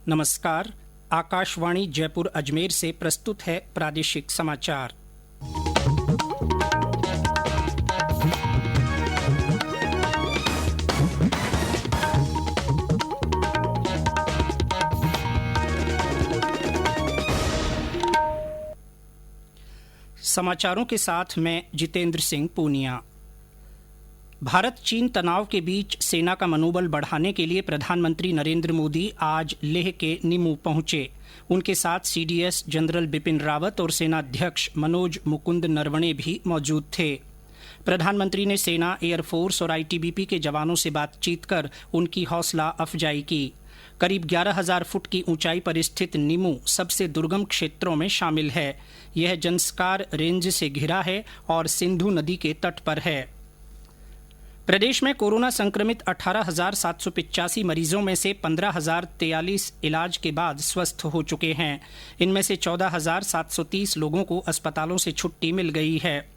नमस्कार। आकाशवाणी जयपुर अजमेर से प्रस्तुत है प्रादेशिक समाचार। समाचारों के साथ मैं जितेंद्र सिंह पूनिया। भारत चीन तनाव के बीच सेना का मनोबल बढ़ाने के लिए प्रधानमंत्री नरेंद्र मोदी आज लेह के निमू पहुंचे। उनके साथ सीडीएस जनरल बिपिन रावत और सेनाध्यक्ष मनोज मुकुंद नरवणे भी मौजूद थे। प्रधानमंत्री ने सेना, एयरफोर्स और आईटीबीपी के जवानों से बातचीत कर उनकी हौसला अफजाई की। करीब 11,000 फुट की ऊंचाई पर स्थित निमू सबसे दुर्गम क्षेत्रों में शामिल है। यह जंस्कार रेंज से घिरा है और सिंधु नदी के तट पर है। प्रदेश में कोरोना संक्रमित 18,785 मरीजों में से 15,043 इलाज के बाद स्वस्थ हो चुके हैं। इनमें से 14,730 लोगों को अस्पतालों से छुट्टी मिल गई है।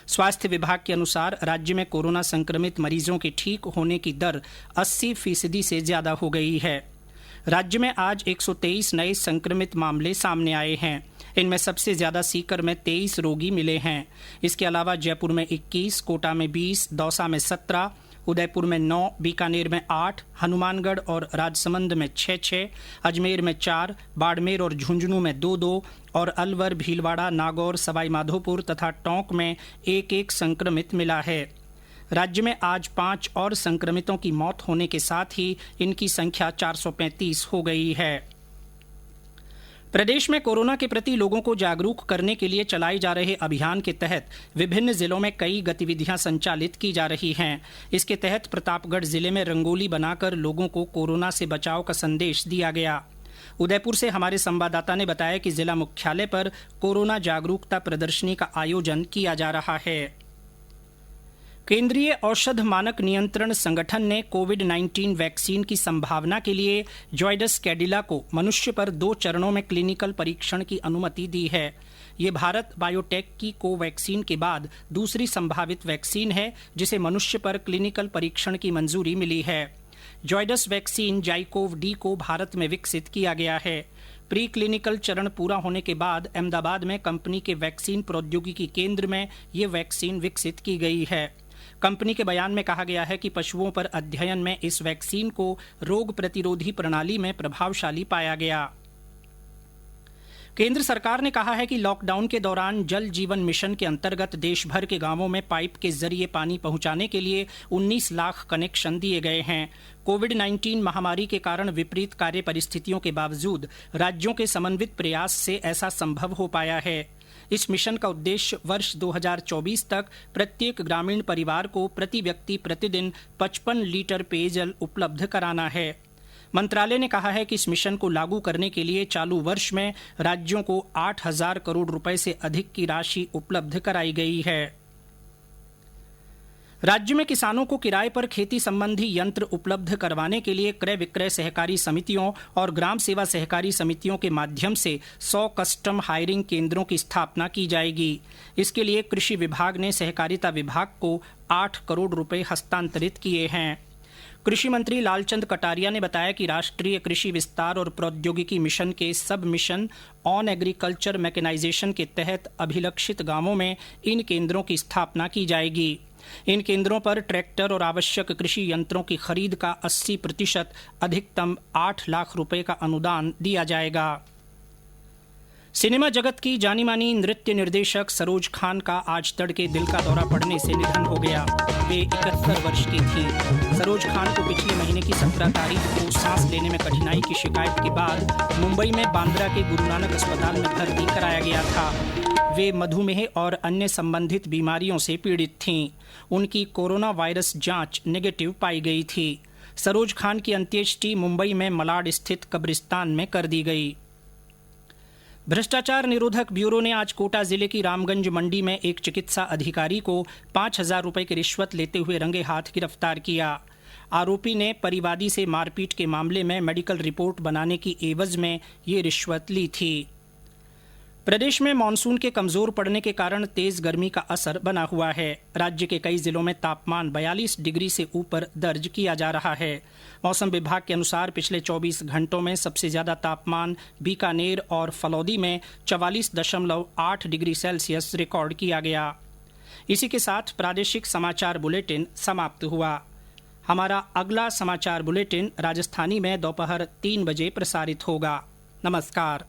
स्वास्थ्य विभाग के अनुसार राज्य में कोरोना संक्रमित मरीजों के ठीक होने की दर 80% से ज्यादा हो गई है। राज्य में आज 123 नए संक्रमित मामले सामने आए हैं। इनमें सबसे ज्यादा सीकर में 23 रोगी मिले हैं। इसके अलावा जयपुर में 21, कोटा में 20, दौसा में 17, उदयपुर में 9, बीकानेर में 8, हनुमानगढ़ और राजसमंद में 6, अजमेर में 4, बाड़मेर और झुंझुनू में 2 और अलवर, भीलवाड़ा, नागौर, सवाईमाधोपुर तथा टोंक में 1 संक्रमित मिला है। राज्य में आज 5 और संक्रमितों की मौत होने के साथ ही इनकी संख्या 435 हो गई है। प्रदेश में कोरोना के प्रति लोगों को जागरूक करने के लिए चलाए जा रहे अभियान के तहत विभिन्न जिलों में कई गतिविधियां संचालित की जा रही हैं। इसके तहत प्रतापगढ़ जिले में रंगोली बनाकर लोगों को कोरोना से बचाव का संदेश दिया गया। उदयपुर से हमारे संवाददाता ने बताया कि जिला मुख्यालय पर कोरोना जागरूकता प्रदर्शनी का आयोजन किया जा रहा है। केंद्रीय औषध मानक नियंत्रण संगठन ने कोविड-19 वैक्सीन की संभावना के लिए जॉयडस कैडिला को मनुष्य पर 2 चरणों में क्लिनिकल परीक्षण की अनुमति दी है। ये भारत बायोटेक की कोवैक्सीन के बाद दूसरी संभावित वैक्सीन है जिसे मनुष्य पर क्लिनिकल परीक्षण की मंजूरी मिली है। जॉयडस वैक्सीन जाइकोव-डी को भारत में विकसित किया गया है। प्री क्लिनिकल चरण पूरा होने के बाद अहमदाबाद में कंपनी के वैक्सीन प्रौद्योगिकी केंद्र में ये वैक्सीन विकसित की गई है। कंपनी के बयान में कहा गया है कि पशुओं पर अध्ययन में इस वैक्सीन को रोग प्रतिरोधी प्रणाली में प्रभावशाली पाया गया। केंद्र सरकार ने कहा है कि लॉकडाउन के दौरान जल जीवन मिशन के अंतर्गत देश भर के गांवों में पाइप के जरिए पानी पहुंचाने के लिए 19 लाख कनेक्शन दिए गए हैं। कोविड-19 महामारी के कारण विपरीत कार्य परिस्थितियों के बावजूद राज्यों के समन्वित प्रयास से ऐसा संभव हो पाया है। इस मिशन का उद्देश्य वर्ष 2024 तक प्रत्येक ग्रामीण परिवार को प्रति व्यक्ति प्रतिदिन 55 लीटर पेयजल उपलब्ध कराना है। मंत्रालय ने कहा है कि इस मिशन को लागू करने के लिए चालू वर्ष में राज्यों को 8,000 करोड़ रुपए से अधिक की राशि उपलब्ध कराई गई है। राज्य में किसानों को किराए पर खेती संबंधी यंत्र उपलब्ध करवाने के लिए क्रय विक्रय सहकारी समितियों और ग्राम सेवा सहकारी समितियों के माध्यम से 100 कस्टम हायरिंग केंद्रों की स्थापना की जाएगी। इसके लिए कृषि विभाग ने सहकारिता विभाग को 8 करोड़ रुपए हस्तांतरित किए हैं। कृषि मंत्री लालचंद कटारिया ने बताया कि राष्ट्रीय कृषि विस्तार और प्रौद्योगिकी मिशन के सब मिशन ऑन एग्रीकल्चर मैकेनाइजेशन के तहत अभिलक्षित गांवों में इन केंद्रों की स्थापना की जाएगी। इन केंद्रों पर ट्रैक्टर और आवश्यक कृषि यंत्रों की खरीद का 80% अधिकतम 8 लाख रुपए का अनुदान दिया जाएगा। सिनेमा जगत की जानी मानी नृत्य निर्देशक सरोज खान का आज तड़के दिल का दौरा पड़ने से निधन हो गया। वे 71 वर्ष की थीं। सरोज खान को पिछले महीने की 17 तारीख को सांस लेने में कठिनाई की शिकायत के बाद मुंबई में बांद्रा के गुरु नानक अस्पताल में भर्ती कराया गया था। वे मधुमेह और अन्य संबंधित बीमारियों से पीड़ित थीं। उनकी कोरोना वायरस जांच नेगेटिव पाई गई थी। सरोज खान की अंत्येष्टि मुंबई में मलाड स्थित कब्रिस्तान में कर दी गई। भ्रष्टाचार निरोधक ब्यूरो ने आज कोटा जिले की रामगंज मंडी में एक चिकित्सा अधिकारी को 5,000 रुपए की रिश्वत लेते हुए रंगे हाथ गिरफ्तार किया। आरोपी ने परिवादी से मारपीट के मामले में मेडिकल रिपोर्ट बनाने की एवज में ये रिश्वत ली थी। प्रदेश में मानसून के कमजोर पड़ने के कारण तेज गर्मी का असर बना हुआ है। राज्य के कई जिलों में तापमान 42 डिग्री से ऊपर दर्ज किया जा रहा है। मौसम विभाग के अनुसार पिछले 24 घंटों में सबसे ज्यादा तापमान बीकानेर और फलौदी में 44.8 डिग्री सेल्सियस रिकॉर्ड किया गया। इसी के साथ प्रादेशिक समाचार बुलेटिन समाप्त हुआ। हमारा अगला समाचार बुलेटिन राजस्थानी में दोपहर 3 बजे प्रसारित होगा। नमस्कार।